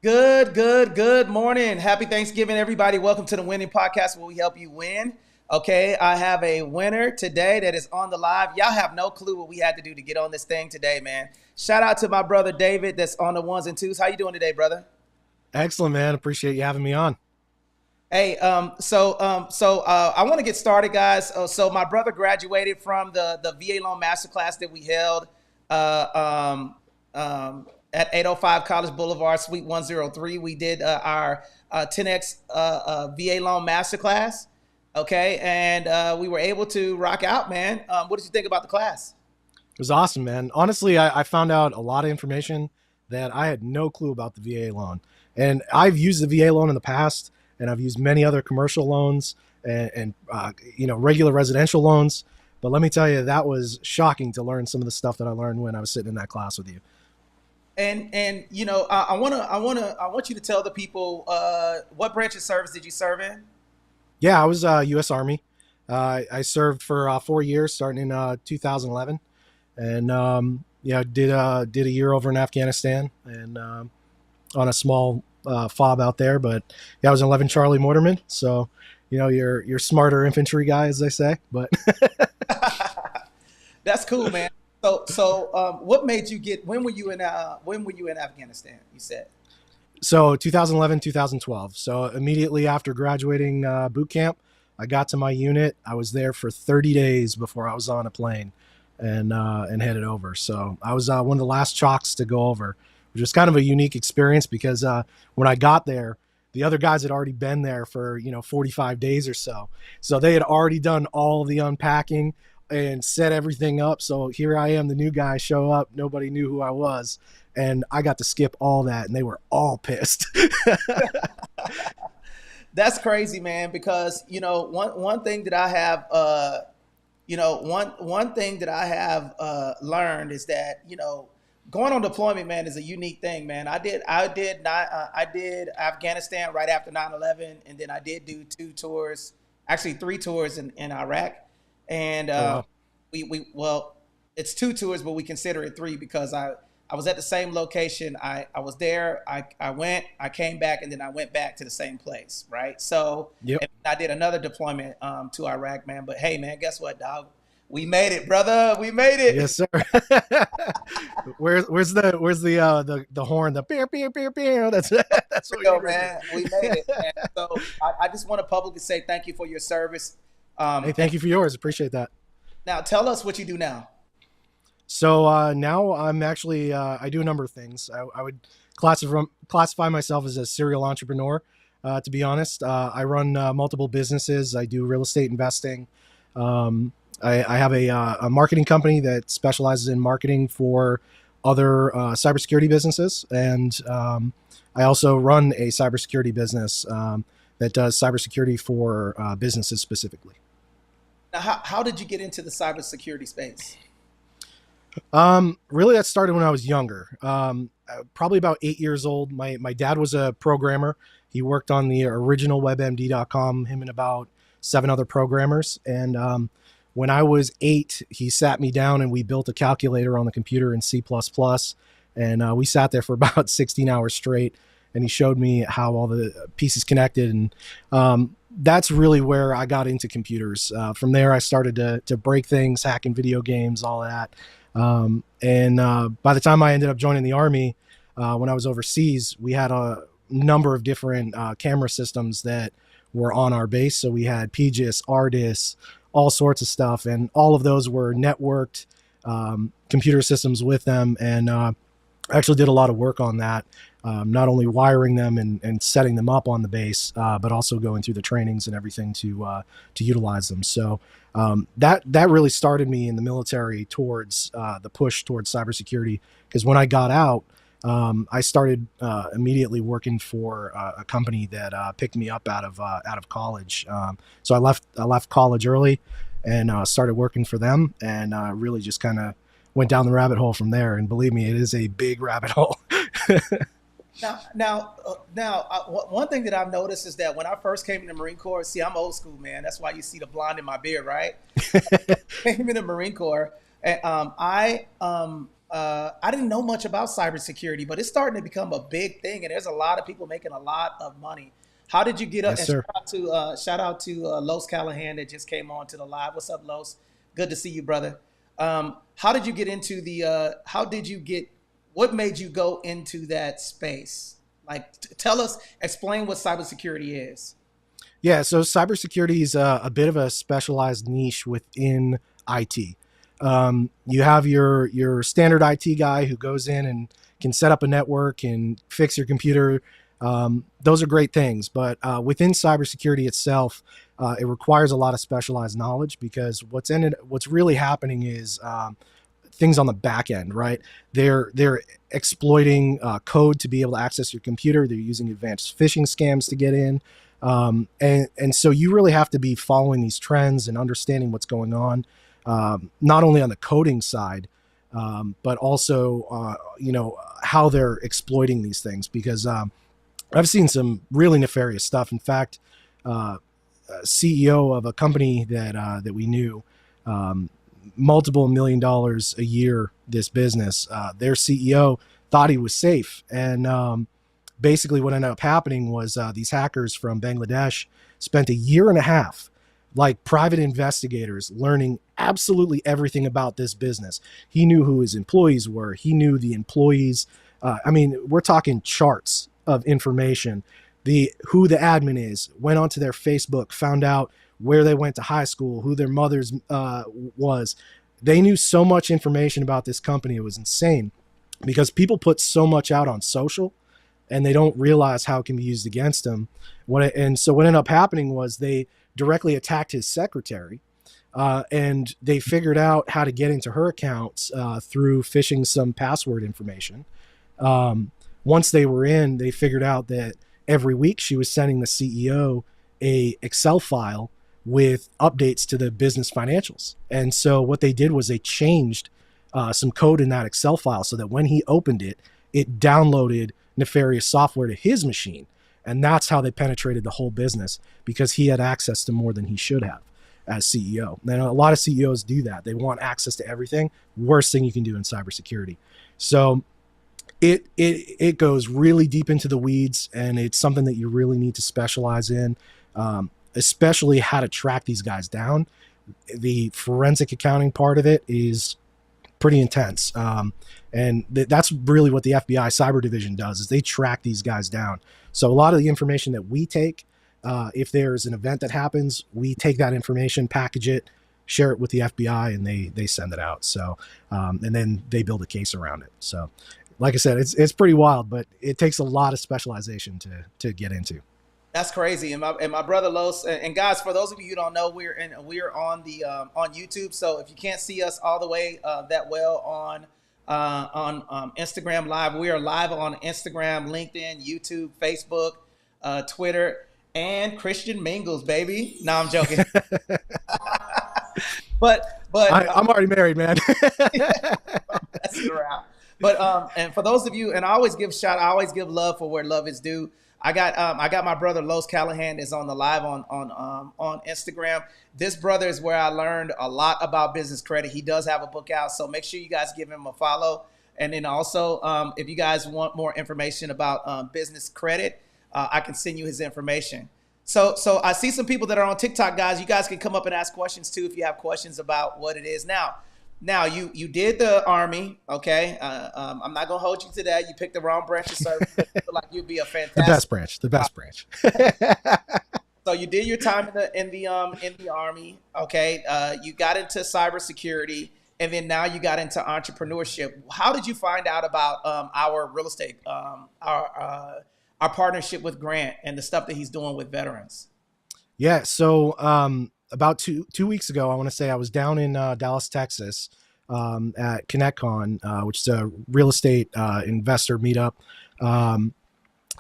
Good morning. Happy Thanksgiving, everybody. Welcome to the Winning Podcast where we help you win. Okay, I have a winner today that is on the live. Y'all have no clue what we had to do to get on this thing today, man. Shout out to my brother David that's on the ones and twos. How you doing today, brother? Excellent, man. Appreciate you having me on. Hey, I want to get started, guys. So my brother graduated from the VA Loan Masterclass that we held at 805 College Boulevard, Suite 103. We did our 10X VA Loan Masterclass. Okay, and we were able to rock out, man. What did you think about the class? It was awesome, man. Honestly, I found out a lot of information that I had no clue about the VA loan. And I've used the VA loan in the past, and I've used many other commercial loans and regular residential loans. But let me tell you, that was shocking to learn some of the stuff that I learned when I was sitting in that class with you. And I want you to tell the people what branch of service did you serve in? Yeah, I was U.S. Army. I served for 4 years, starting in 2011, and did a year over in Afghanistan and on a small fob out there. But yeah, I was an 11 Charlie Mortarman, so you're smarter infantry guy, as they say. But that's cool, man. So what made you get? When were you in Afghanistan? You said. So 2011, 2012. So immediately after graduating boot camp, I got to my unit. I was there for 30 days before I was on a plane and headed over. So I was one of the last chalks to go over, which was kind of a unique experience because when I got there, the other guys had already been there for 45 days or so. So they had already done all the unpacking and set everything up. So here I am, the new guy, show up. Nobody knew who I was. And I got to skip all that, and they were all pissed. That's crazy, man. Because one thing that I have, one thing that I have learned is that going on deployment, man, is a unique thing, man. I did Afghanistan right after 9/11, and then I did do 3 tours in Iraq, and well, it's 2 tours, but we consider it 3 because I was at the same location. I was there. I went, I came back, and then I went back to the same place, right? So Yep. I did another deployment to Iraq, man. But hey, man, guess what, dog? We made it, brother. We made it. Yes, sir. Where's the horn? The pew pew pew pew. That's what Yo, man. We made it, man. So I just want to publicly say thank you for your service. Hey, thank you for yours. Appreciate that. Now tell us what you do now. So now I'm actually I do a number of things. I would classify myself as a serial entrepreneur. To be honest, I run multiple businesses. I do real estate investing. I have a marketing company that specializes in marketing for other cybersecurity businesses, and I also run a cybersecurity business that does cybersecurity for businesses specifically. Now, how did you get into the cybersecurity space? Really, that started when I was younger. Probably about 8 years old. My dad was a programmer. He worked on the original WebMD.com, him and about 7 other programmers. And when I was 8, he sat me down and we built a calculator on the computer in C++. And we sat there for about 16 hours straight. And he showed me how all the pieces connected. And that's really where I got into computers. From there, I started to break things, hacking video games, all that. By the time I ended up joining the Army, when I was overseas, we had a number of different camera systems that were on our base. So we had PGIS, ARDIS, all sorts of stuff. And all of those were networked computer systems with them. And I actually did a lot of work on that, not only wiring them and setting them up on the base, but also going through the trainings and everything to utilize them. So that really started me in the military towards the push towards cybersecurity. Because when I got out, I started immediately working for a company that picked me up out of college. So I left college early and started working for them, and really just kind of went down the rabbit hole from there. And believe me, it is a big rabbit hole. Now, one thing that I've noticed is that when I first came in the Marine Corps, see, I'm old school, man. That's why you see the blonde in my beard, right? Came in the Marine Corps, and I didn't know much about cybersecurity, but it's starting to become a big thing, and there's a lot of people making a lot of money. How did you get up? Yes, And sir. shout out to Los Callahan that just came on to the live. What's up, Los? Good to see you, brother. How did you get into the? How did you get? What made you go into that space? Like, tell us, explain what cybersecurity is. Yeah, so cybersecurity is a bit of a specialized niche within IT. You have your standard IT guy who goes in and can set up a network and fix your computer. Those are great things, but within cybersecurity itself, it requires a lot of specialized knowledge because what's really happening is things on the back end, right? They're exploiting code to be able to access your computer. They're using advanced phishing scams to get in. And so you really have to be following these trends and understanding what's going on, not only on the coding side, but also, how they're exploiting these things because I've seen some really nefarious stuff. In fact, CEO of a company that we knew, multiple $1 million a year, this business, their CEO thought he was safe. And basically what ended up happening was these hackers from Bangladesh spent a year and a half like private investigators learning absolutely everything about this business. He knew who his employees were. He knew the employees. We're talking charts of information. Who the admin is, went onto their Facebook, found out where they went to high school, who their mother's was. They knew so much information about this company. It was insane because people put so much out on social and they don't realize how it can be used against them. And so what ended up happening was they directly attacked his secretary, and they figured out how to get into her accounts through phishing some password information. Once they were in, they figured out that every week she was sending the CEO a Excel file with updates to the business financials. And so what they did was they changed some code in that Excel file so that when he opened it, it downloaded nefarious software to his machine. And that's how they penetrated the whole business because he had access to more than he should have as CEO. And a lot of CEOs do that. They want access to everything. Worst thing you can do in cybersecurity. So it goes really deep into the weeds, and it's something that you really need to specialize in, especially how to track these guys down. The forensic accounting part of it is pretty intense. And that's really what the FBI cyber division does, is they track these guys down. So a lot of the information that we take, if there's an event that happens, we take that information, package it, share it with the FBI, and they send it out. So, and then they build a case around it. So like I said, it's pretty wild, but it takes a lot of specialization to get into. That's crazy. And my brother Los, and guys, for those of you who don't know, we're on YouTube. So if you can't see us all the way that well on Instagram Live, we are live on Instagram, LinkedIn, YouTube, Facebook, Twitter, and Christian Mingles, baby. No, I'm joking. but I'm already married, man. that's around. But and for those of you, and I always give love for where love is due. I got my brother Los Callahan is on the live on Instagram. This brother is where I learned a lot about business credit. He does have a book out, so make sure you guys give him a follow. And then also, if you guys want more information about business credit, I can send you his information. So I see some people that are on TikTok, guys. You guys can come up and ask questions too if you have questions about what it is. Now you did the Army, okay? I'm not gonna hold you to that. You picked the wrong branch of service. I feel like you'd be a fantastic The best branch. So you did your time in the Army, okay? You got into cybersecurity, and then now you got into entrepreneurship. How did you find out about our real estate, our partnership with Grant and the stuff that he's doing with veterans? Yeah. So about two weeks ago, I want to say I was down in Dallas, Texas, at ConnectCon, which is a real estate investor meetup.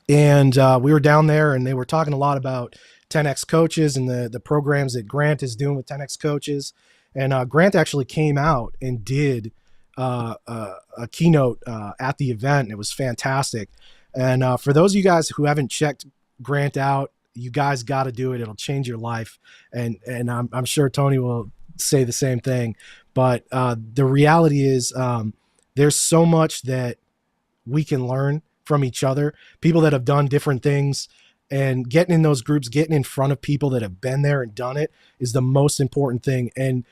And we were down there, and they were talking a lot about 10X coaches and the programs that Grant is doing with 10X coaches. And Grant actually came out and did a keynote at the event. It was fantastic. And for those of you guys who haven't checked Grant out, you guys got to do it. It'll change your life. And I'm sure Tony will say the same thing. But the reality is there's so much that we can learn from each other, people that have done different things, and getting in those groups, getting in front of people that have been there and done it is the most important thing. And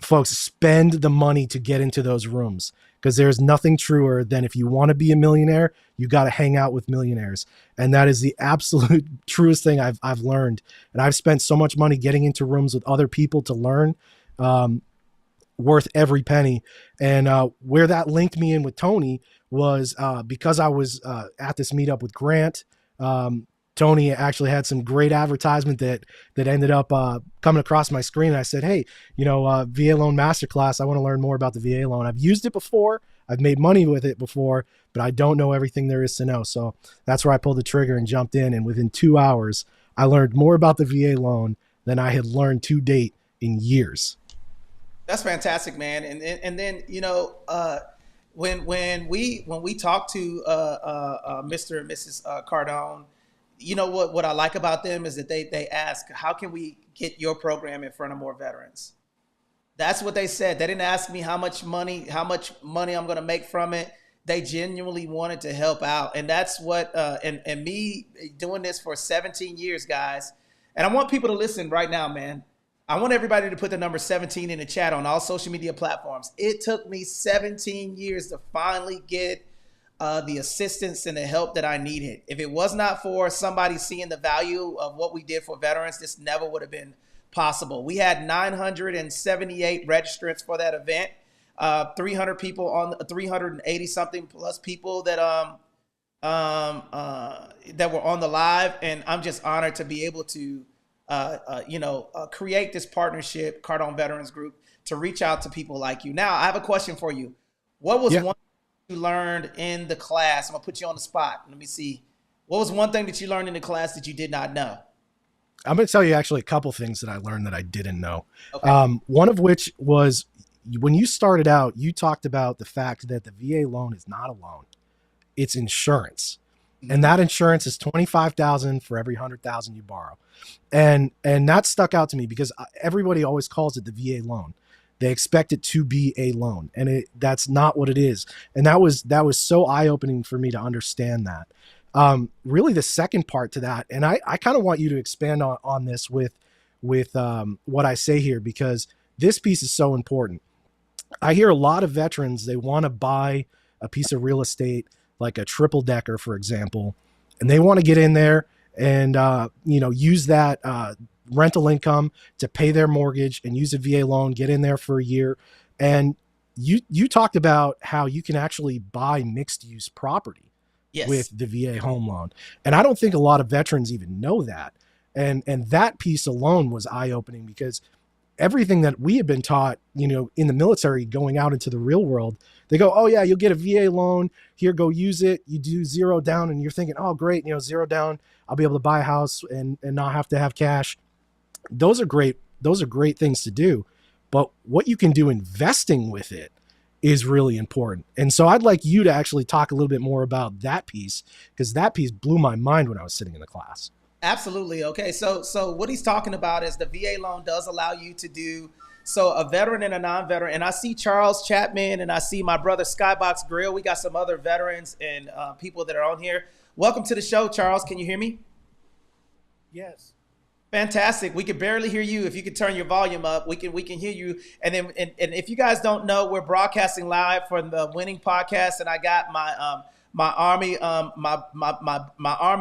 folks, spend the money to get into those rooms, because there's nothing truer than, if you want to be a millionaire, you got to hang out with millionaires. And that is the absolute truest thing I've learned. And I've spent so much money getting into rooms with other people to learn, worth every penny. And where that linked me in with Tony was because I was at this meetup with Grant. Tony actually had some great advertisement that ended up coming across my screen. And I said, hey, VA Loan Masterclass, I want to learn more about the VA loan. I've used it before. I've made money with it before, but I don't know everything there is to know. So that's where I pulled the trigger and jumped in. And within 2 hours, I learned more about the VA loan than I had learned to date in years. That's fantastic, man. And then, when we talk to Mr. and Mrs. Cardone, what I like about them is that they ask, how can we get your program in front of more veterans? That's what they said. They didn't ask me how much money I'm going to make from it. They genuinely wanted to help out. And that's what, and me doing this for 17 years, guys. And I want people to listen right now, man. I want everybody to put the number 17 in the chat on all social media platforms. It took me 17 years to finally get the assistance and the help that I needed. If it was not for somebody seeing the value of what we did for veterans, this never would have been possible. We had 978 registrants for that event, 300 people on 380 something plus people that were on the live, and I'm just honored to be able to create this partnership, Cardone Veterans Group, to reach out to people like you. Now, I have a question for you. What was one you learned in the class? I'm gonna put you on the spot. Let me see. What was one thing that you learned in the class that you did not know? I'm going to tell you actually a couple things that I learned that I didn't know. Okay. One of which was, when you started out, you talked about the fact that the VA loan is not a loan, it's insurance. Mm-hmm. And that insurance is $25,000 for every $100,000 you borrow. And that stuck out to me because everybody always calls it the VA loan. They expect it to be a loan, and that's not what it is. And that was so eye-opening for me to understand that. Really the second part to that, and I kind of want you to expand on this with what I say here, because this piece is so important. I hear a lot of veterans, they want to buy a piece of real estate, like a triple decker, for example, and they want to get in there and use that rental income to pay their mortgage and use a VA loan, get in there for a year. And you talked about how you can actually buy mixed use property. Yes. With the VA home loan. And I don't think a lot of veterans even know that. And that piece alone was eye-opening, because everything that we had been taught, in the military, going out into the real world, they go, oh yeah, you'll get a VA loan here, go use it. You do zero down, and you're thinking, oh great, zero down, I'll be able to buy a house and not have to have cash. Those are great things to do. But what you can do investing with it is really important. And so I'd like you to actually talk a little bit more about that piece, because that piece blew my mind when I was sitting in the class. Absolutely. Okay. So what he's talking about is the VA loan does allow you to do, so a veteran and a non-veteran. And I see Charles Chapman and I see my brother Skybox Grill. We got some other veterans and people that are on here. Welcome to the show, Charles. Can you hear me? Yes. Fantastic. We could barely hear you. If you could turn your volume up, we can hear you. And then, and if you guys don't know, we're broadcasting live from the Winning Podcast, and I got my army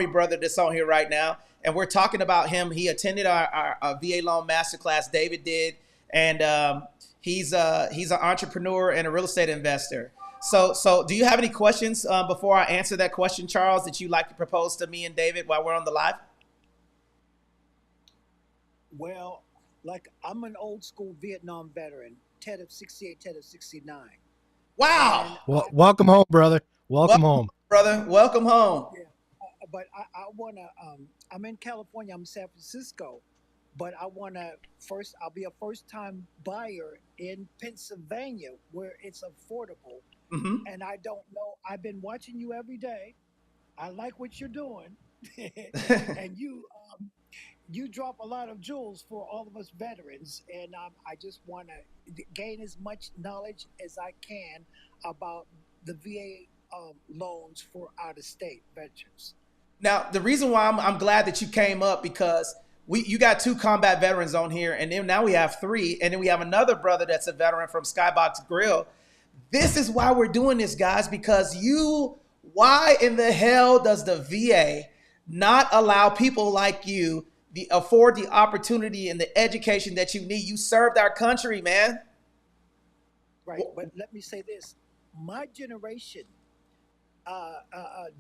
brother that's on here right now, and we're talking about him. He attended our VA Loan Masterclass. David did, and he's an entrepreneur and a real estate investor. So do you have any questions before I answer that question, Charles, that you'd like to propose to me and David while we're on the live? Well, like, I'm an old school Vietnam veteran, Tet of 68, Tet of 69. Wow. Well, welcome home, brother. Welcome home. Brother. Welcome home. Yeah. But I want to, I'm in California, I'm in San Francisco, but I'll be a first time buyer in Pennsylvania where it's affordable. Mm-hmm. And I don't know, I've been watching you every day. I like what you're doing, and you drop a lot of jewels for all of us veterans, and I just want to gain as much knowledge as I can about the VA loans for out of state veterans. Now, the reason why I'm glad that you came up because you got two combat veterans on here, and then now we have three, and then we have another brother that's a veteran from Skybox Grill. This is why we're doing this, guys, because why in the hell does the VA not allow people like you afford the opportunity and the education that you need? You served our country, man. Right, but let me say this: my generation,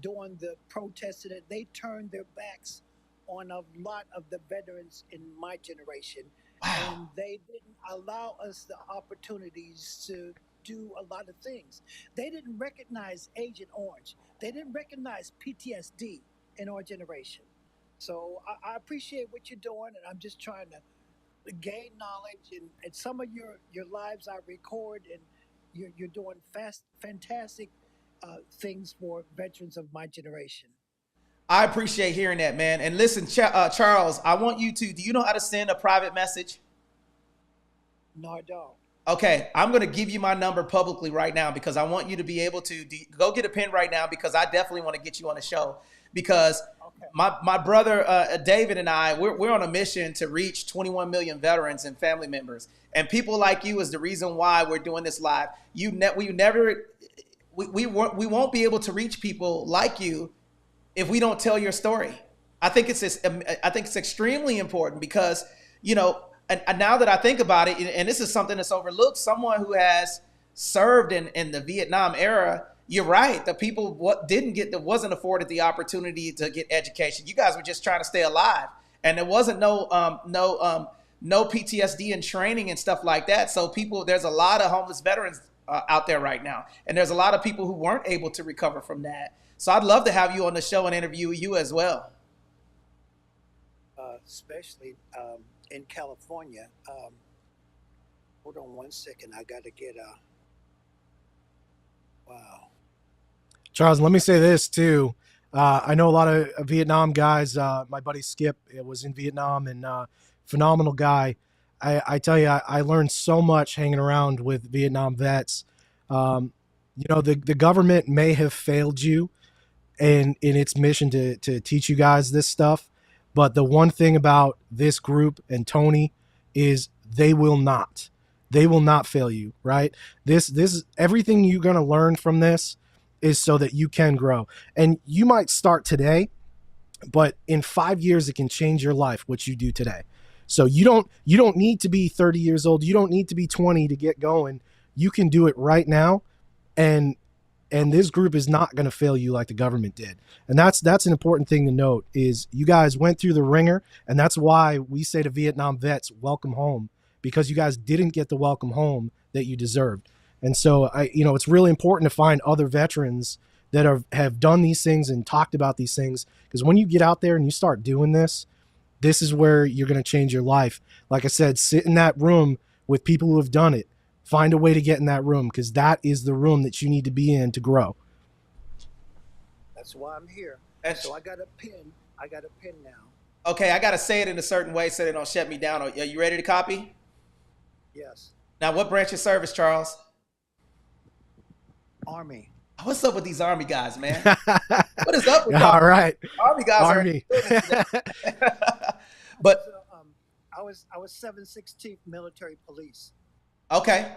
during the protests, that they turned their backs on a lot of the veterans in my generation, Wow. and they didn't allow us the opportunities to do a lot of things. They didn't recognize Agent Orange. They didn't recognize PTSD in our generation. So I appreciate what you're doing, and I'm just trying to gain knowledge. And some of your lives I record, and you're doing fantastic things for veterans of my generation. I appreciate hearing that, man. And listen, Charles, I want you to, do you know how to send a private message? No, I don't. Okay, I'm going to give you my number publicly right now because I want you to be able to go get a pen right now because I definitely want to get you on the show because Okay. my brother David and I, we're on a mission to reach 21 million veterans and family members. And people like you is the reason why we're doing this live. We won't be able to reach people like you if we don't tell your story. I think it's extremely important because and now that I think about it, and this is something that's overlooked, someone who has served in the Vietnam era, you're right. The people wasn't afforded the opportunity to get education. You guys were just trying to stay alive, and there wasn't no PTSD and training and stuff like that. So there's a lot of homeless veterans out there right now, and there's a lot of people who weren't able to recover from that. So I'd love to have you on the show and interview you as well. Especially in California. Hold on one second. I got to get a. Wow. Charles, let me say this too. I know a lot of Vietnam guys. My buddy Skip was in Vietnam and phenomenal guy. I tell you, I learned so much hanging around with Vietnam vets. The government may have failed you in its mission to teach you guys this stuff. But the one thing about this group and Tony is they will not. They will not fail you, right? This everything you're going to learn from this is so that you can grow. And you might start today, but in 5 years it can change your life what you do today. So you don't need to be 30 years old. You don't need to be 20 to get going. You can do it right now, and this group is not going to fail you like the government did. And that's an important thing to note is you guys went through the ringer, and that's why we say to Vietnam vets, welcome home, because you guys didn't get the welcome home that you deserved. And so it's really important to find other veterans that have done these things and talked about these things, because when you get out there and you start doing this is where you're going to change your life. Like I said, sit in that room with people who have done it. Find a way to get in that room, because that is the room that you need to be in to grow. That's why I'm here. So I got a pin. I got a pin now. Okay, I got to say it in a certain way so they don't shut me down. Are you ready to copy? Yes. Now, what branch of service, Charles? Army. What's up with these Army guys, man? What is up with y'all? All right. Army guys Army. But I was 716th Military Police. Okay.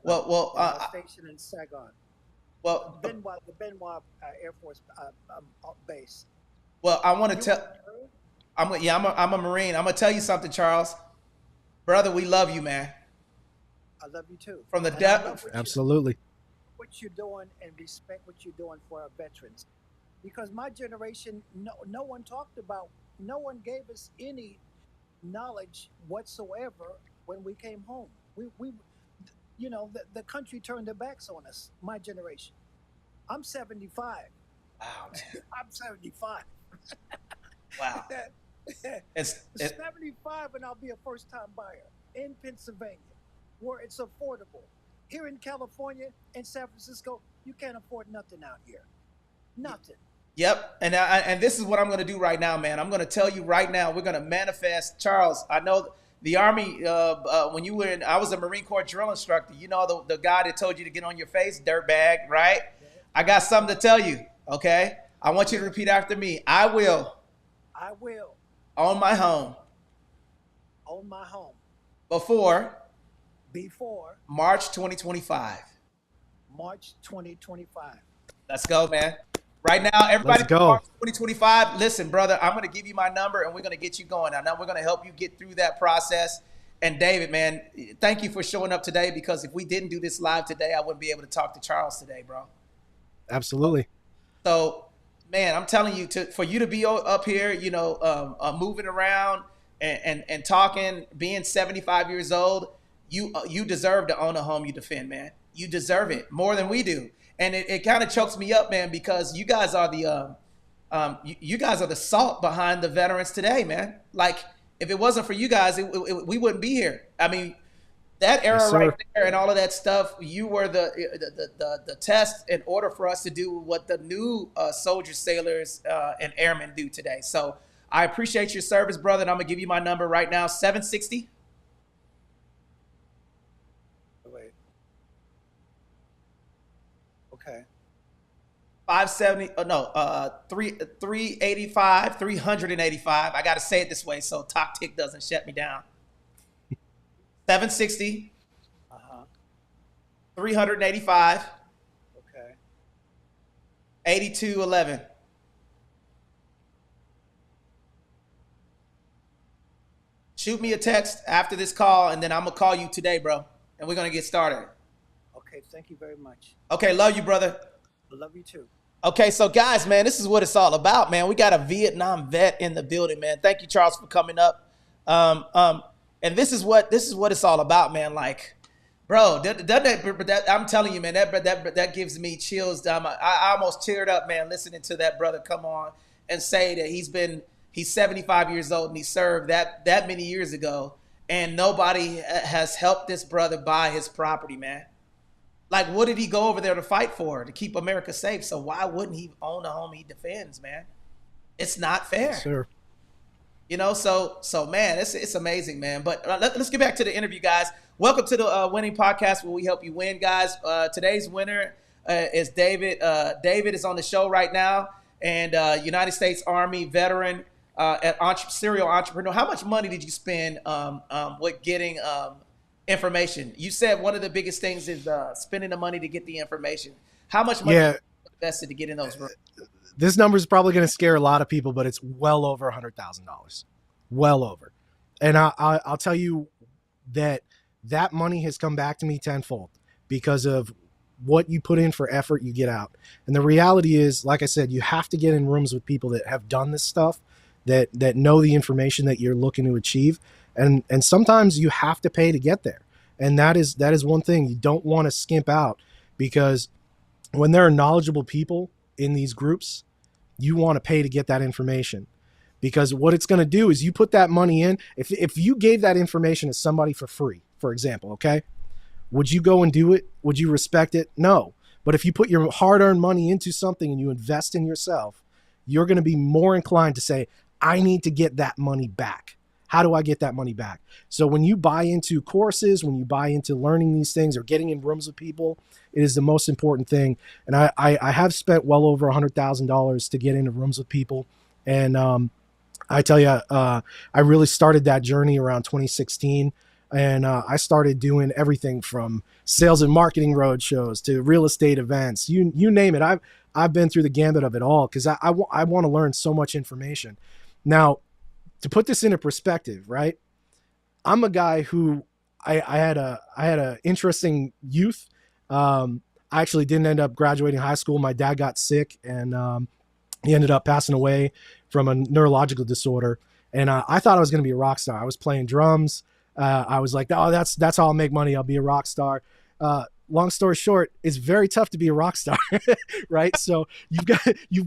Well, stationed in Saigon. Well, the Benoit Air Force base. Well, I want to tell. I'm a Marine. I'm gonna tell you something, Charles. Brother, we love you, man. I love you too. From the depth. Absolutely. What you're doing, and respect what you're doing for our veterans, because my generation, no one talked about, no one gave us any knowledge whatsoever when we came home. We the country turned their backs on us. My generation. I'm 75. Wow. I'm 75. Wow. It's 75, and I'll be a first-time buyer in Pennsylvania, where it's affordable. Here in California and San Francisco, you can't afford nothing out here. Nothing. Yep. And this is what I'm going to do right now, man. I'm going to tell you right now, we're going to manifest. Charles, I know the Army, when you were in, I was a Marine Corps drill instructor. You know, the guy that told you to get on your face, dirtbag, right? I got something to tell you, okay? I want you to repeat after me. I will I will own my home own my home before before March 2025. March 2025. Let's go, man. Right now, everybody, Let's go. 2025. Listen, brother, I'm going to give you my number and we're going to get you going. I know we're going to help you get through that process. And David, man, thank you for showing up today, because if we didn't do this live today, I wouldn't be able to talk to Charles today, bro. Absolutely. So, man, I'm telling you, for you to be up here, you know, moving around and talking, being 75 years old, you deserve to own a home you defend, man. You deserve it more than we do. And it kind of chokes me up, man, because you guys are the you guys are the salt behind the veterans today, man. Like, if it wasn't for you guys, we wouldn't be here. I mean, that era Yes, right sir. there and all of that stuff, you were the test in order for us to do what the new soldiers, sailors, and airmen do today. So I appreciate your service, brother, and I'm gonna give you my number right now: 760 Wait. Okay. 570. No, 385, 385. I got to say it this way so TalkTick doesn't shut me down. 760 Uh-huh. 385 Okay. 8211. Shoot me a text after this call, and then I'm gonna call you today, bro, and we're gonna get started. Okay. Thank you very much. Okay, love you, brother. I love you too. Okay, so guys, man, this is what it's all about, man. We got a Vietnam vet in the building, man. Thank you, Charles, for coming up. And this is what it's all about, man. Like, bro, I'm telling you, man, that gives me chills. I almost teared up, man, listening to that brother come on and say that he's 75 years old and he served that many years ago, and nobody has helped this brother buy his property, man. Like, what did he go over there to fight for? To keep America safe. So why wouldn't he own the home he defends, man? It's not fair. Yes, sir. You know, so man, it's amazing, man. But let's get back to the interview, guys. Welcome to the Winning Podcast, where we help you win, guys. Today's winner is David. David is on the show right now, and United States Army veteran, serial entrepreneur. How much money did you spend with getting information? You said one of the biggest things is spending the money to get the information. How much money Yeah, invested to get in those rooms? this number is probably going to scare a lot of people, but it's well over $100,000, well over. And I'll tell you that money has come back to me tenfold because of what you put in for effort, you get out. And the reality is, like I said, you have to get in rooms with people that have done this stuff, that know the information that you're looking to achieve. And sometimes you have to pay to get there. And that is one thing you don't want to skimp out, because when there are knowledgeable people in these groups, you want to pay to get that information, because what it's going to do is you put that money in. If you gave that information to somebody for free, for example, okay, would you go and do it? Would you respect it? No. But if you put your hard-earned money into something and you invest in yourself, you're going to be more inclined to say, I need to get that money back. How do I get that money back? So when you buy into courses, when you buy into learning these things or getting in rooms with people, it is the most important thing. And I have spent well over $100,000 to get into rooms with people. And I tell you, I really started that journey around 2016. And I started doing everything from sales and marketing roadshows to real estate events. You name it. I've been through the gambit of it all, because I want to learn so much information. Now, to put this into perspective, right? I'm a guy who I had a interesting youth. I actually didn't end up graduating high school. My dad got sick, and he ended up passing away from a neurological disorder. And I thought I was going to be a rock star. I was playing drums. I was like, oh, that's how I'll make money. I'll be a rock star. Long story short, it's very tough to be a rock star, right? So you've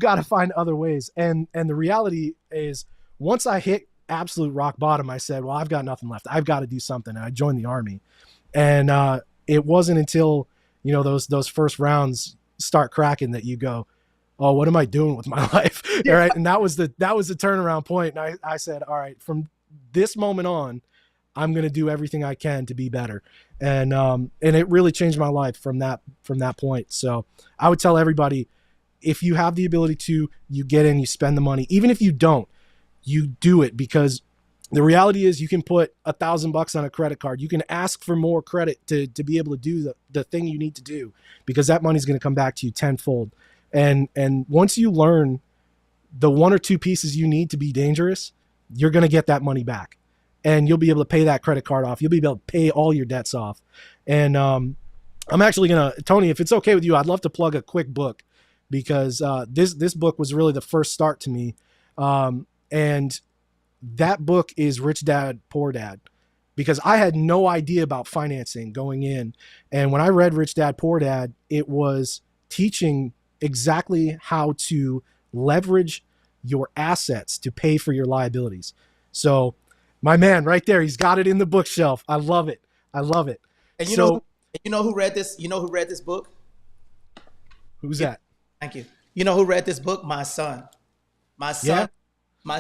got to find other ways. And the reality is, once I hit absolute rock bottom, I said, well, I've got nothing left. I've got to do something. And I joined the Army. And it wasn't until, those first rounds start cracking that you go, oh, what am I doing with my life? Yeah. All right. And that was the turnaround point. And I said, all right, from this moment on, I'm going to do everything I can to be better. And it really changed my life from that point. So I would tell everybody, if you have the ability to, you get in, you spend the money. Even if you don't, you do it, because the reality is you can put $1,000 on a credit card. You can ask for more credit to be able to do the thing you need to do, because that money's going to come back to you tenfold. And once you learn the one or two pieces you need to be dangerous, you're going to get that money back, and you'll be able to pay that credit card off. You'll be able to pay all your debts off. And I'm actually going to, Tony, if it's okay with you, I'd love to plug a quick book, because this book was really the first start to me. And that book is Rich Dad, Poor Dad, because I had no idea about financing going in. And when I read Rich Dad, Poor Dad, it was teaching exactly how to leverage your assets to pay for your liabilities. So my man right there, he's got it in the bookshelf. I love it. I love it. And you know who read this? You know who read this book? Who's that? Thank you. You know who read this book? My son. My son. Yeah. My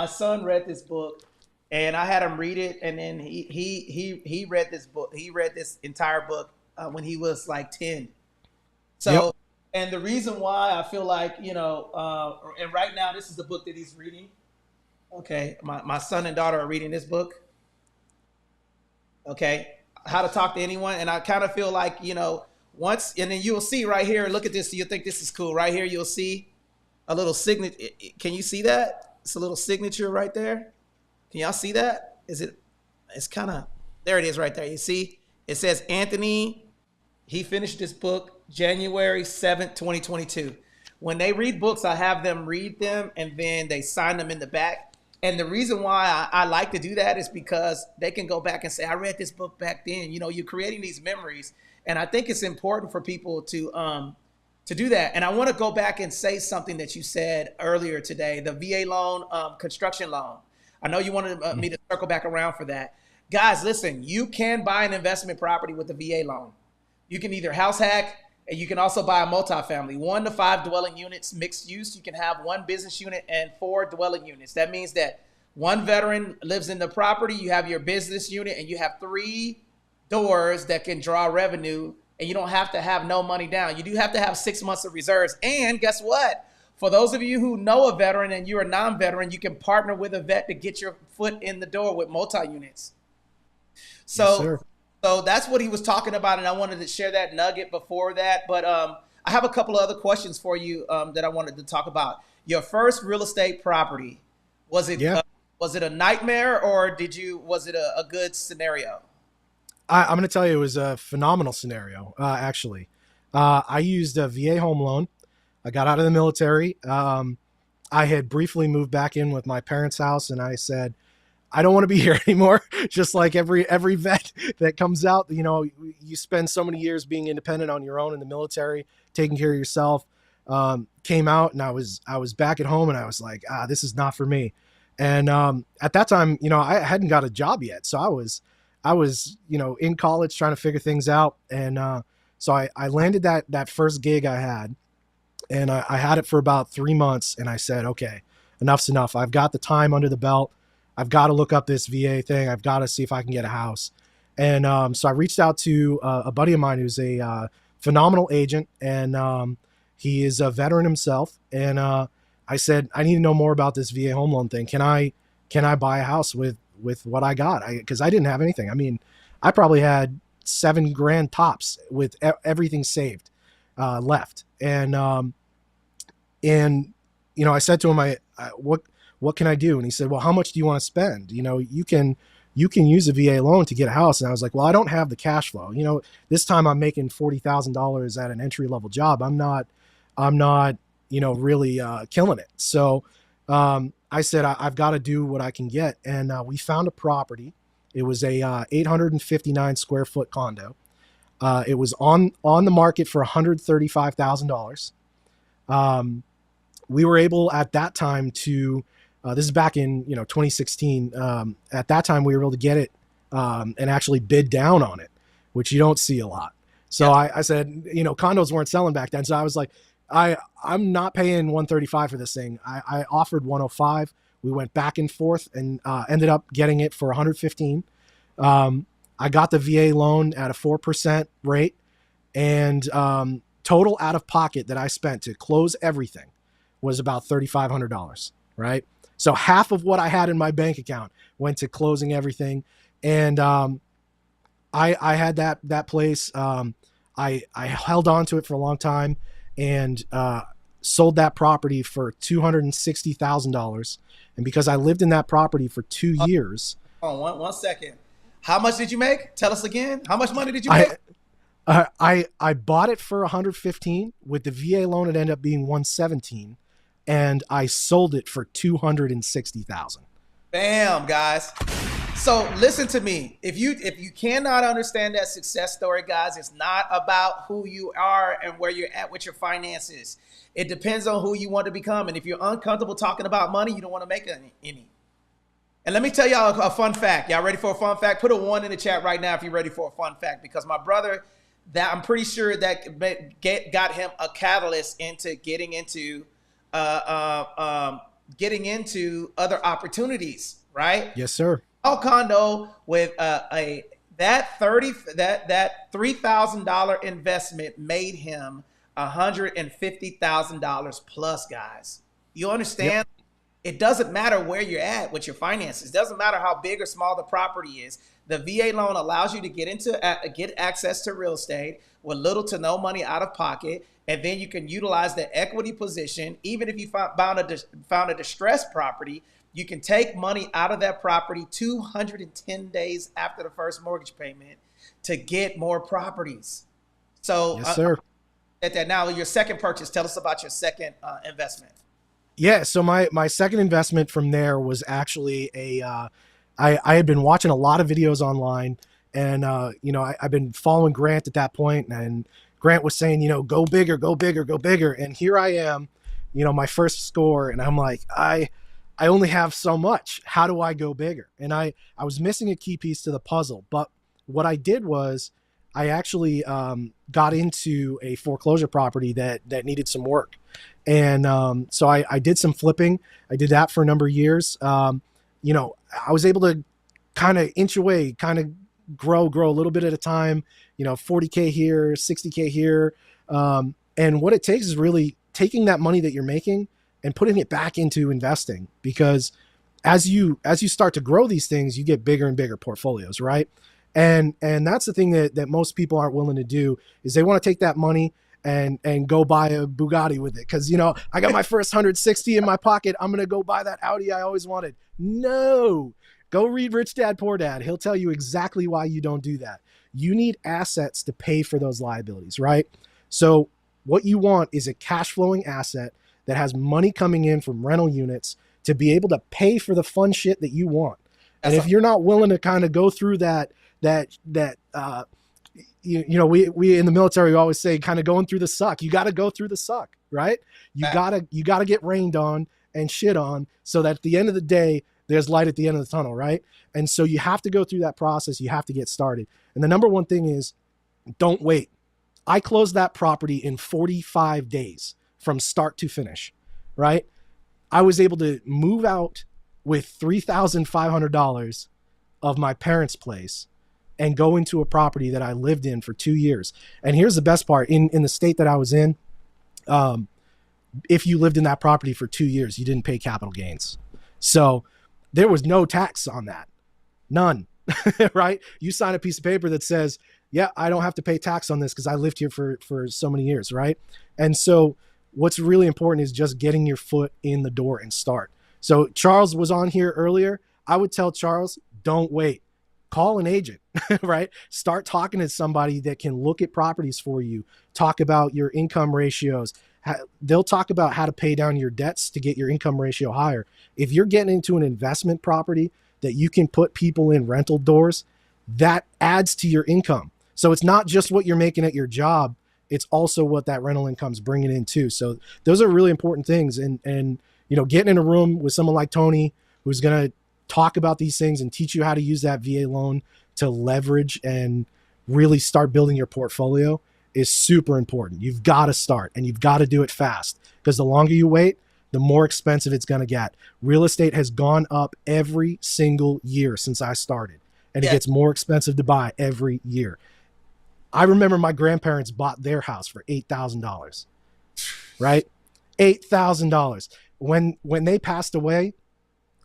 son read this book, and I had him read it, and then he read this book. He read this entire book when he was like 10. So, yep. And the reason why I feel like, and right now this is the book that he's reading. Okay, my son and daughter are reading this book. Okay, How to Talk to Anyone, and I kind of feel like, once, and then you'll see right here. Look at this. You'll think this is cool. Right here, you'll see a little signature. Can you see that? It's a little signature right there. Can y'all see that? It's kind of, there it is right there. You see, it says Anthony, he finished this book January 7th, 2022. When they read books, I have them read them, and then they sign them in the back. And the reason why I like to do that is because they can go back and say, I read this book back then. You're creating these memories. And I think it's important for people to do that. And I want to go back and say something that you said earlier today, the VA loan, construction loan. I know you wanted me to circle back around for that. Guys, listen, you can buy an investment property with a VA loan. You can either house hack, and you can also buy a multifamily, 1 to 5 dwelling units, mixed use. You can have 1 business unit and 4 dwelling units. That means that 1 veteran lives in the property, you have your business unit, and you have 3 doors that can draw revenue. And you don't have to have no money down. You do have to have 6 months of reserves. And guess what? For those of you who know a veteran and you're a non-veteran, you can partner with a vet to get your foot in the door with multi-units. So, yes, so that's what he was talking about, and I wanted to share that nugget before that. But I have a couple of other questions for you that I wanted to talk about. Your first real estate property, was it a nightmare, or was it a good scenario? I'm going to tell you, it was a phenomenal scenario, actually. I used a VA home loan. I got out of the military. I had briefly moved back in with my parents' house, and I said, I don't want to be here anymore. Just like every vet that comes out, you spend so many years being independent on your own in the military, taking care of yourself. Came out, and I was back at home, and I was like, this is not for me. And at that time, I hadn't got a job yet, so I was in college trying to figure things out. And so I landed that first gig I had, and I had it for about 3 months. And I said, okay, enough's enough. I've got the time under the belt. I've got to look up this VA thing. I've got to see if I can get a house. And so I reached out to a buddy of mine who's a phenomenal agent, and he is a veteran himself. And I said, I need to know more about this VA home loan thing. Can I buy a house with what I got? Because I didn't have anything. I mean, I probably had $7,000 tops with everything saved left. And I said to him, what can I do? And he said, well, how much do you want to spend? You can use a VA loan to get a house. And I was like, well, I don't have the cash flow. This time I'm making $40,000 at an entry level job. I'm not really killing it. So I said, I've got to do what I can get. And we found a property. It was a 859 square foot condo. It was on the market for $135,000. We were able at that time to, this is back in 2016. At that time, we were able to get it and actually bid down on it, which you don't see a lot. So yeah. I said, condos weren't selling back then. So I was like, I'm not paying 135 for this thing. I offered 105. We went back and forth and ended up getting it for 115. I got the VA loan at a 4% rate, and total out of pocket that I spent to close everything was about $3,500. Right. So half of what I had in my bank account went to closing everything. And I had that place. I held on to it for a long time and sold that property for $260,000. And because I lived in that property for 2 years. Oh, one second. How much did you make? Tell us again. How much money did you make? I bought it for 115. With the VA loan, it ended up being 117, and I sold it for 260,000. Bam, guys. So listen to me. If you cannot understand that success story, guys, it's not about who you are and where you're at with your finances. It depends on who you want to become. And if you're uncomfortable talking about money, you don't want to make any. And let me tell y'all a fun fact. Y'all ready for a fun fact? Put a 1 in the chat right now if you're ready for a fun fact, because my brother, that I'm pretty sure that got him a catalyst into getting into other opportunities, right? Yes, sir. A condo with that $3,000 investment made him $150,000 plus, guys. You understand? Yep. It doesn't matter where you're at with your finances. It doesn't matter how big or small the property is. The VA loan allows you to get access to real estate with little to no money out of pocket, and then you can utilize the equity position. Even if you found a distressed property, you can take money out of that property 210 days after the first mortgage payment to get more properties. So, yes, sir. At that now, your second purchase. Tell us about your second investment. Yeah, so my second investment from there was actually I had been watching a lot of videos online, and I've been following Grant at that point, and Grant was saying, go bigger, go bigger, go bigger. And here I am, my first score, and I'm like, I only have so much. How do I go bigger? And I was missing a key piece to the puzzle. But what I did was I actually got into a foreclosure property that needed some work. And so I did some flipping. I did that for a number of years. I was able to kind of inch away, kind of grow a little bit at a time, 40K here, 60K here. And what it takes is really taking that money that you're making and putting it back into investing, because as you start to grow these things, you get bigger and bigger portfolios, right? And that's the thing that most people aren't willing to do, is they want to take that money and go buy a Bugatti with it. Cause I got my first 160 in my pocket. I'm going to go buy that Audi I always wanted. No, go read Rich Dad, Poor Dad. He'll tell you exactly why you don't do that. You need assets to pay for those liabilities, right? So what you want is a cash flowing asset that has money coming in from rental units to be able to pay for the fun shit that you want. And if you're not willing to kind of go through we in the military always say kind of going through the suck. You got to go through the suck, right? You gotta get rained on and shit on, so that at the end of the day, there's light at the end of the tunnel, right? And so you have to go through that process. You have to get started. And the number one thing is, don't wait. I closed that property in 45 days from start to finish, right? I was able to move out with $3,500 of my parents' place and go into a property that I lived in for 2 years. And here's the best part. In the state that I was in, if you lived in that property for 2 years, you didn't pay capital gains. So there was no tax on that. None, right? You sign a piece of paper that says, yeah, I don't have to pay tax on this because I lived here for so many years, right? And so what's really important is just getting your foot in the door and start. So Charles was on here earlier. I would tell Charles, don't wait. Call an agent, right? Start talking to somebody that can look at properties for you, talk about your income ratios. They'll talk about how to pay down your debts to get your income ratio higher. If you're getting into an investment property that you can put people in rental doors, that adds to your income. So it's not just what you're making at your job, it's also what that rental income's bringing in too. So those are really important things. And getting in a room with someone like Tony, who's going to talk about these things and teach you how to use that VA loan to leverage and really start building your portfolio is super important. You've got to start, and you've got to do it fast, because the longer you wait, the more expensive it's going to get. Real estate has gone up every single year since I started, and it gets more expensive to buy every year. I remember my grandparents bought their house for $8,000, right? $8,000. When they passed away,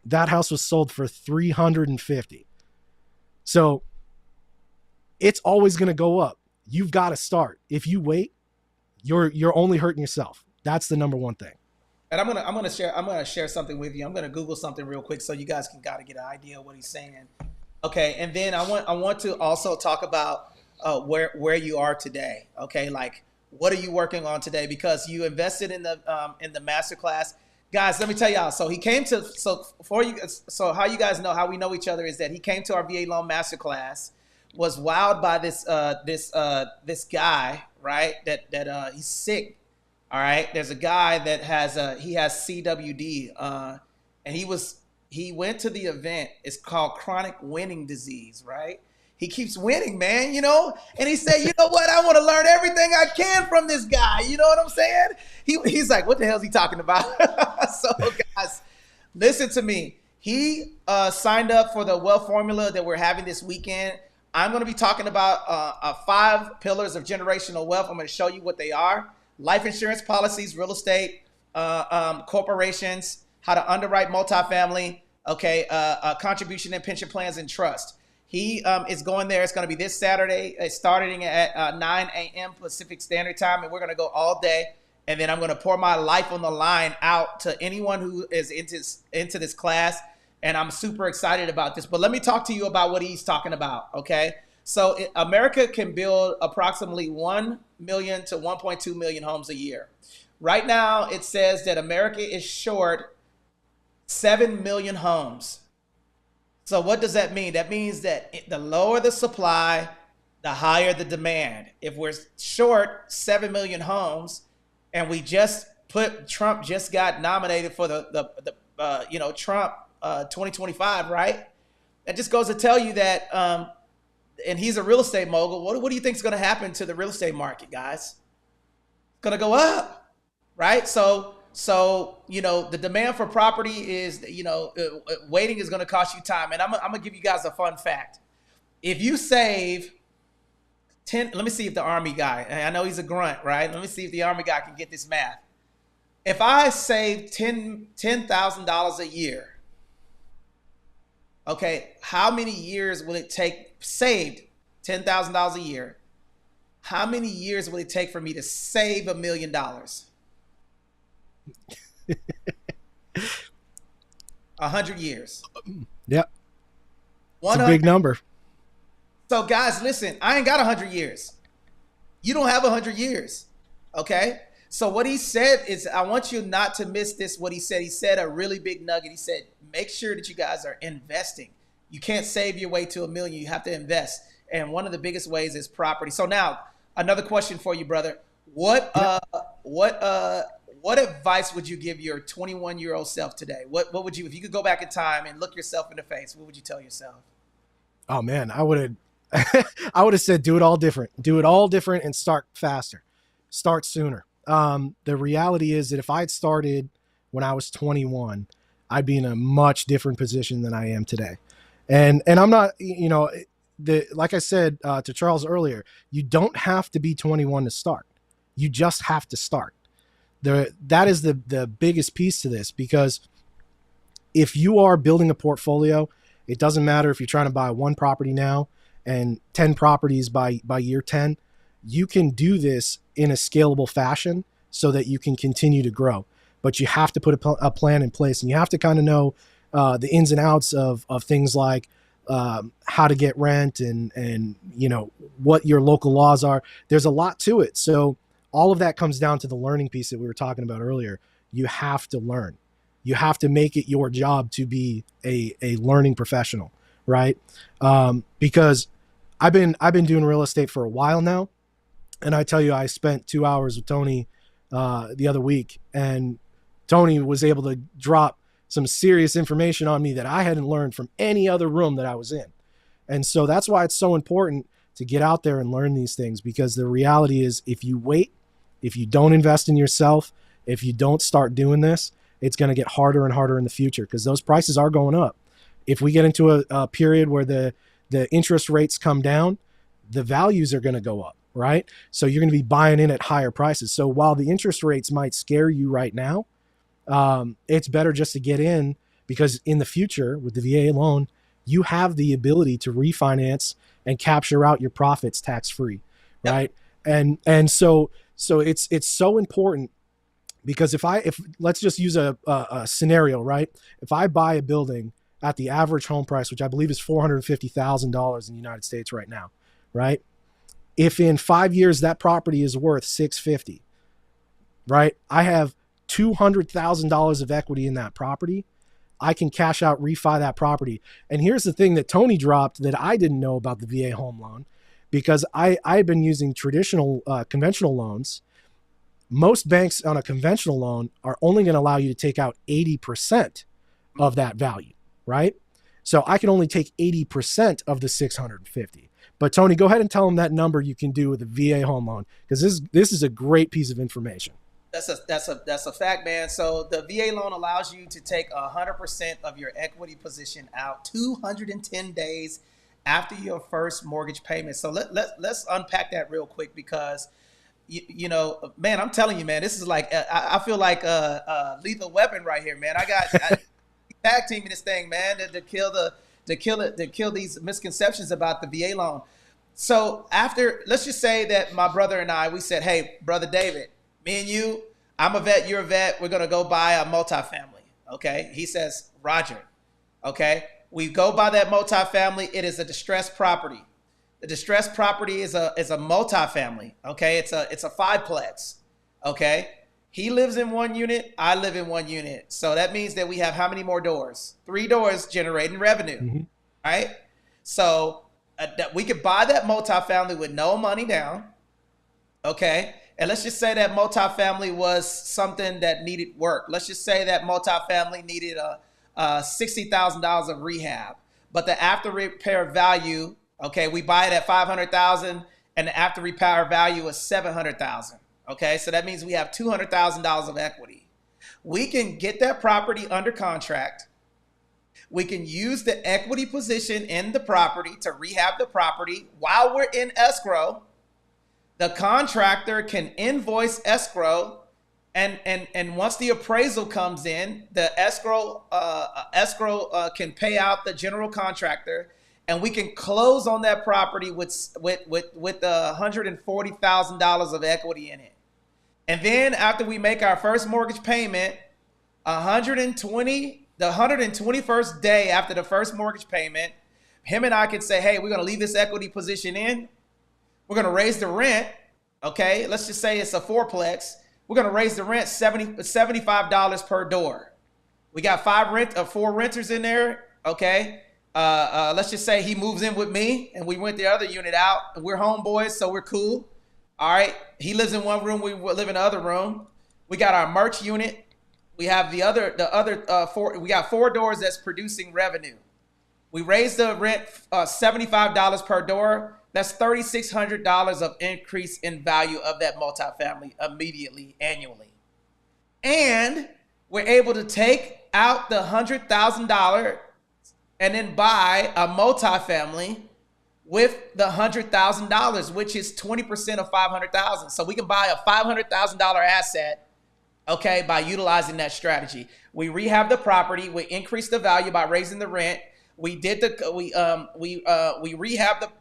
that house was sold for $350,000. So it's always going to go up. You've got to start. If you wait, you're only hurting yourself. That's the number one thing. And I'm gonna share something with you. I'm gonna Google something real quick so you guys can gotta get an idea of what he's saying. Okay, and then I want to also talk about where you are today. Okay, like what are you working on today? Because you invested in the masterclass. Guys, let me tell y'all. So he came to so how you guys know how we know each other is that he came to our VA loan masterclass, was wowed by this guy, right? That he's sick. All right. There's a guy that has CWD, and he went to the event. It's called chronic winning disease, right? He keeps winning, man, and he said, you know what? I want to learn everything I can from this guy. You know what I'm saying? He's like, what the hell is he talking about? So guys, listen to me. He signed up for the wealth formula that we're having this weekend. I'm going to be talking about 5 pillars of generational wealth. I'm going to show you what they are. Life insurance policies, real estate, corporations, how to underwrite multifamily, contribution and pension plans and trust. He is going there. It's going to be this Saturday, starting at 9 a.m. Pacific Standard Time, and we're going to go all day. And then I'm going to pour my life on the line out to anyone who is into this class. And I'm super excited about this. But let me talk to you about what he's talking about, okay? So America can build approximately 1 million to 1.2 million homes a year. Right now, it says that America is short 7 million homes. So what does that mean? That means that the lower the supply, the higher the demand. If we're short 7 million homes, and we just Trump just got nominated for the Trump 2025, right? That just goes to tell you that, and he's a real estate mogul. What do you think is going to happen to the real estate market, guys? It's going to go up, right? So the demand for property is, waiting is going to cost you time. And I'm going to give you guys a fun fact. If you save 10, let me see if the Army guy, I know he's a grunt, right? Let me see if the Army guy can get this math. If I save $10,000 a year, okay, how many years will it take, saved $10,000 a year, how many years will it take for me to save $1 million? 100 years. Yep. It's a big number. So guys, listen, I ain't got 100 years. You don't have 100 years. Okay. So what he said is, I want you not to miss this. What he said a really big nugget. He said, make sure that you guys are investing. You can't save your way to $1 million. You have to invest. And one of the biggest ways is property. So now another question for you, brother. What advice would you give your 21-year-old self today? What would you, if you could go back in time and look yourself in the face, what would you tell yourself? Oh man, I would have said, do it all different and start faster, start sooner. The reality is that if I'd started when I was 21, I'd be in a much different position than I am today. And I'm not, like I said to Charles earlier, you don't have to be 21 to start. You just have to start. That is the biggest piece to this, because if you are building a portfolio, it doesn't matter if you're trying to buy one property now and 10 properties by year 10, you can do this in a scalable fashion so that you can continue to grow. But you have to put a plan in place, and you have to kind of know the ins and outs of things like how to get rent and what your local laws are. There's a lot to it. So all of that comes down to the learning piece that we were talking about earlier. You have to learn. You have to make it your job to be a learning professional, right? Because I've been doing real estate for a while now, and I tell you, I spent 2 hours with Tony the other week, and Tony was able to drop some serious information on me that I hadn't learned from any other room that I was in. And so that's why it's so important to get out there and learn these things, because the reality is, if you wait, if you don't invest in yourself, if you don't start doing this, it's going to get harder and harder in the future, because those prices are going up. If we get into a period where the interest rates come down, the values are going to go up, right? So you're going to be buying in at higher prices. So while the interest rates might scare you right now, it's better just to get in, because in the future with the VA loan, you have the ability to refinance and capture out your profits tax-free, right? Yep. And so it's so important, because if let's just use a scenario, right? If I buy a building at the average home price, which I believe is $450,000 in the United States right now, right? If in 5 years that property is worth $650,000, right? I have $200,000 of equity in that property. I can cash out, refi that property. And here's the thing that Tony dropped that I didn't know about the VA home loan, because I've been using traditional conventional loans. Most banks on a conventional loan are only going to allow you to take out 80% of that value, right? So I can only take 80% of the 650. But Tony, go ahead and tell them that number you can do with a VA home loan, because this is a great piece of information. That's a fact, man. So the VA loan allows you to take 100% of your equity position out 210 days after your first mortgage payment. So let's unpack that real quick, because you know, man, I'm telling you, man, this is like I feel like Lethal Weapon right here, man. I tag teaming this thing, man, to kill these misconceptions about the VA loan. So after, let's just say that my brother and I, we said, hey, brother David, me and you, I'm a vet, you're a vet, we're going to go buy a multifamily. Okay. He says, Roger. Okay. We go buy that multifamily. It is a distressed property. The distressed property is a multifamily. Okay. It's a fiveplex. Okay. He lives in one unit. I live in one unit. So that means that we have how many more doors? 3 doors generating revenue. Mm-hmm. Right. So we could buy that multifamily with no money down. Okay. And let's just say that multifamily was something that needed work. Let's just say that multifamily needed $60,000 of rehab, but the after repair value, okay, we buy it at $500,000 and the after repair value is $700,000. Okay, so that means we have $200,000 of equity. We can get that property under contract. We can use the equity position in the property to rehab the property while we're in escrow. The contractor can invoice escrow, and once the appraisal comes in, the escrow can pay out the general contractor, and we can close on that property with $140,000 of equity in it. And then after we make our first mortgage payment, the 121st day after the first mortgage payment, him and I can say, hey, we're going to leave this equity position in. We're going to raise the rent. Okay, let's just say it's a fourplex. We're going to raise the rent $75 per door. We got 4 renters in there. Okay, let's just say he moves in with me and we rent the other unit out. We're homeboys, so we're cool. All right, he lives in one room, we live in the other room. We got our merch unit. We have the other 4. We got 4 doors that's producing revenue. We raise the rent $75 per door. That's $3,600 of increase in value of that multifamily immediately, annually. And we're able to take out the $100,000 and then buy a multifamily with the $100,000, which is 20% of $500,000. So we can buy a $500,000 asset, okay, by utilizing that strategy. We rehab the property, we increase the value by raising the rent. We rehab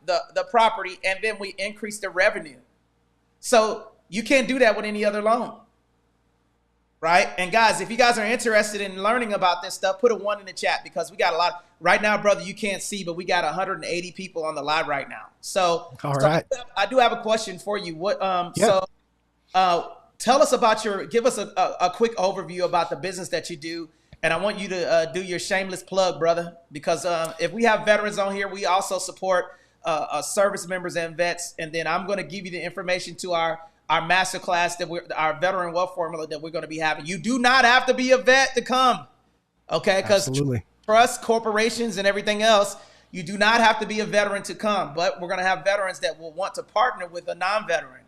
the property, and then we increase the revenue. So you can't do that with any other loan, right? And guys, if you guys are interested in learning about this stuff, put a 1 in the chat, because we got a lot right now, brother. You can't see, but we got 180 people on the live right now. So, all right. I do have a question for you. Tell us about give us a quick overview about the business that you do. And I want you to do your shameless plug, brother, because if we have veterans on here, we also support service members and vets. And then I'm going to give you the information to our masterclass, our veteran wealth formula that we're going to be having. You do not have to be a vet to come, okay? Because trust corporations and everything else, You do not have to be a veteran to come, but we're going to have veterans that will want to partner with a non-veteran.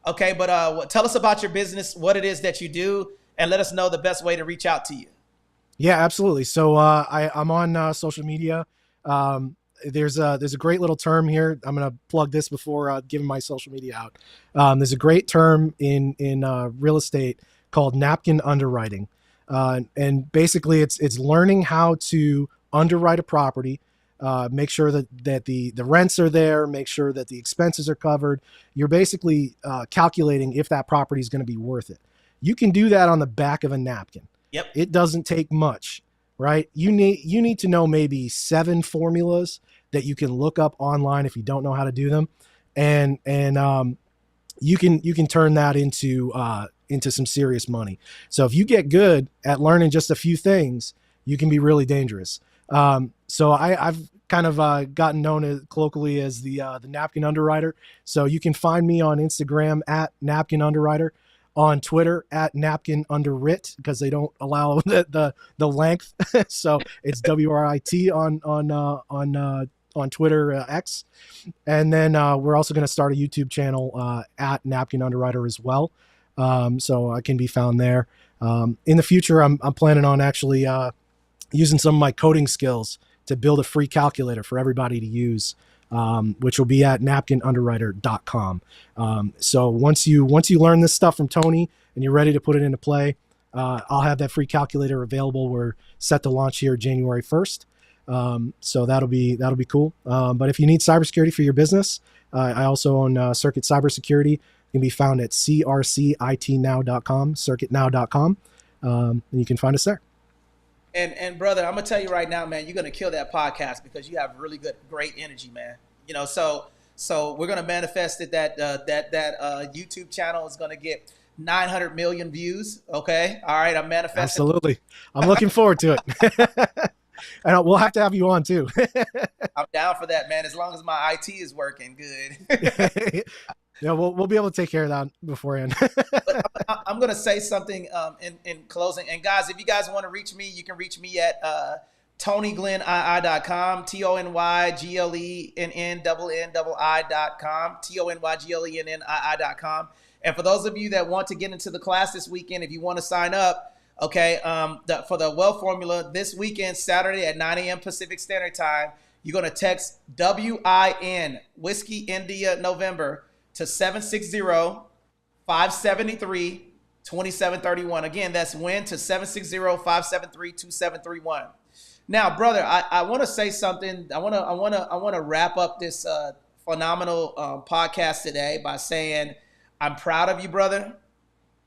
Okay, but tell us about your business, what it is that you do, and let us know the best way to reach out to you. Yeah, absolutely. So I'm on social media. There's a great little term here. I'm going to plug this before giving my social media out. There's a great term in real estate called napkin underwriting, and basically it's learning how to underwrite a property, make sure that the rents are there, make sure that the expenses are covered. You're basically calculating if that property is going to be worth it. You can do that on the back of a napkin. Yep. It doesn't take much, right? You need to know maybe 7 formulas that you can look up online if you don't know how to do them, and you can turn that into some serious money. So if you get good at learning just a few things, you can be really dangerous. So I've kind of gotten known colloquially as the napkin underwriter. So you can find me on Instagram at napkin underwriter, on Twitter at napkin underwrit, because they don't allow the length. So it's WRIT on Twitter, X. And then we're also going to start a YouTube channel at napkin underwriter as well. So I can be found there. In the future, I'm planning on actually using some of my coding skills to build a free calculator for everybody to use, which will be at napkinunderwriter.com. So once you learn this stuff from Tony and you're ready to put it into play, I'll have that free calculator available. We're set to launch here January 1st. So that'll be cool. But if you need cybersecurity for your business, I also own Circuit Cybersecurity. It can be found at crcitnow.com, circuitnow.com. And you can find us there. And brother, I'm gonna tell you right now, man, you're gonna kill that podcast because you have really great energy, man. You know, so we're gonna manifest it that YouTube channel is gonna get 900 million views. Okay, all right, I'm manifesting. Absolutely, I'm looking forward to it. And we'll have to have you on too. I'm down for that, man. As long as my IT is working good. Yeah, we'll be able to take care of that beforehand. But I'm going to say something in closing. And guys, if you guys want to reach me, you can reach me at TonyGlennII.com, TonyGlennNNII.com, TonyGlennII.com. And for those of you that want to get into the class this weekend, if you want to sign up, okay, for the wealth formula this weekend, Saturday at 9 a.m. Pacific Standard Time, you're going to text WIN, Whiskey India November, to 760-573-2731. Again, that's WIN to 760-573-2731. Now, brother, I want to say something. I want to wrap up this phenomenal podcast today by saying I'm proud of you, brother.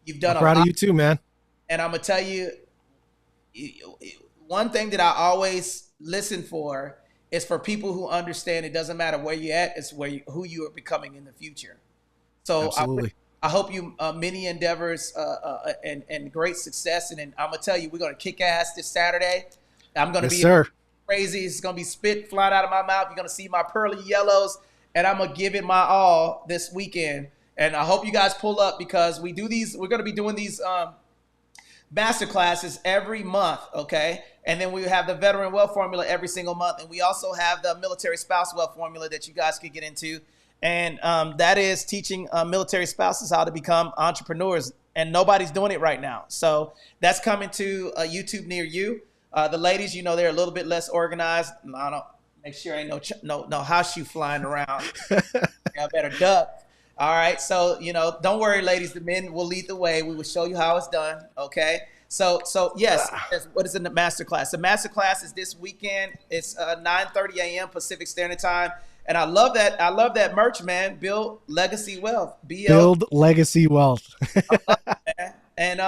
You've done a lot. I'm proud of you too, man. And I'm gonna tell you, one thing that I always listen for is for people who understand it doesn't matter where you're at, it's who you are becoming in the future. So absolutely. I hope you many endeavors and great success. And then I'm gonna tell you, we're gonna kick ass this Saturday. I'm gonna be crazy. It's gonna be spit flying out of my mouth. You're gonna see my pearly yellows, and I'm gonna give it my all this weekend. And I hope you guys pull up because we do these. We're gonna be doing these masterclasses every month, okay? And then we have the veteran wealth formula every single month. And we also have the military spouse wealth formula that you guys could get into. And that is teaching military spouses how to become entrepreneurs. And nobody's doing it right now. So that's coming to YouTube near you. The ladies, you know, they're a little bit less organized. I don't make sure ain't no house shoe flying around. I better duck. All right. So, you know, don't worry, ladies. The men will lead the way. We will show you how it's done. Okay. So yes, what is in the masterclass? The masterclass is this weekend. It's 9:30 a.m. Pacific Standard Time. And I love that merch, man. Build Legacy Wealth. Build Legacy Wealth. And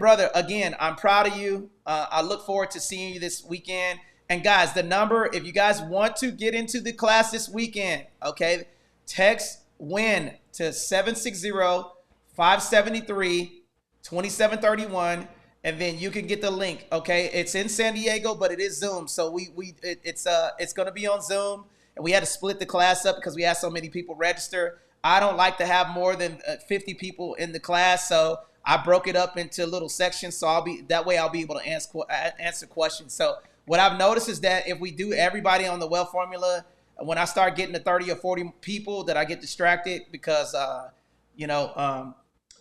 brother, again, I'm proud of you. I look forward to seeing you this weekend. And guys, the number, if you guys want to get into the class this weekend, okay, text WIN to 760-573-2731, and then you can get the link. Okay, it's in San Diego, but it is Zoom, so it's going to be on Zoom, and we had to split the class up because we had so many people register. I don't like to have more than 50 people in the class, so I broke it up into little sections. So I'll be able to answer questions. So what I've noticed is that if we do everybody on the wealth formula, when I start getting to 30 or 40 people, that I get distracted because,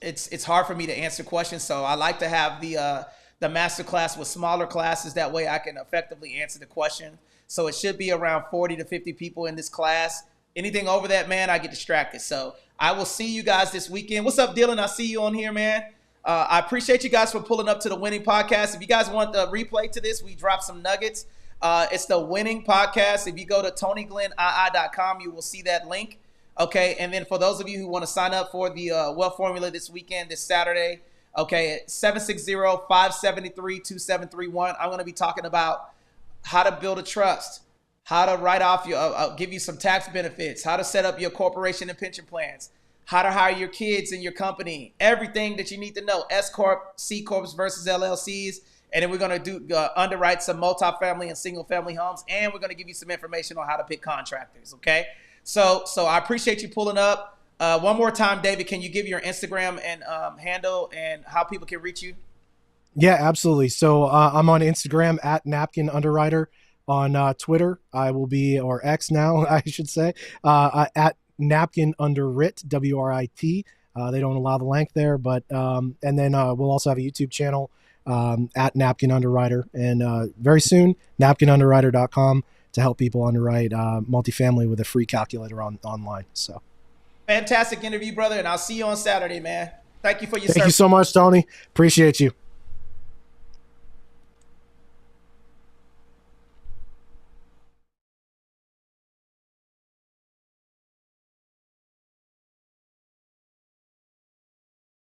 it's hard for me to answer questions. So I like to have the masterclass with smaller classes. That way I can effectively answer the question. So it should be around 40 to 50 people in this class. Anything over that, man, I get distracted. So I will see you guys this weekend. What's up, Dylan? I see you on here, man. I appreciate you guys for pulling up to the Winning Podcast. If you guys want the replay to this, we dropped some nuggets. It's the Winning Podcast. If you go to TonyGlennII.com, you will see that link. Okay, and then for those of you who want to sign up for the Wealth Formula this weekend, this Saturday, okay, at 760-573-2731, I'm going to be talking about how to build a trust, how to write off your, give you some tax benefits, how to set up your corporation and pension plans, how to hire your kids in your company, everything that you need to know, S Corp, C Corps versus LLCs, and then we're going to do underwrite some multifamily and single family homes, and we're going to give you some information on how to pick contractors, okay? So I appreciate you pulling up. One more time, David, can you give your Instagram and handle and how people can reach you? Yeah, absolutely. So I'm on Instagram at Napkin Underwriter. On Twitter, I will be, or X now, I should say, at Napkin Underwrit, WRIT. They don't allow the length there, but and then we'll also have a YouTube channel at Napkin Underwriter, and very soon, napkinunderwriter.com to help people underwrite multifamily with a free calculator online. So, fantastic interview, brother, and I'll see you on Saturday, man. Thank you for your service. Thank you so much, Tony. Appreciate you.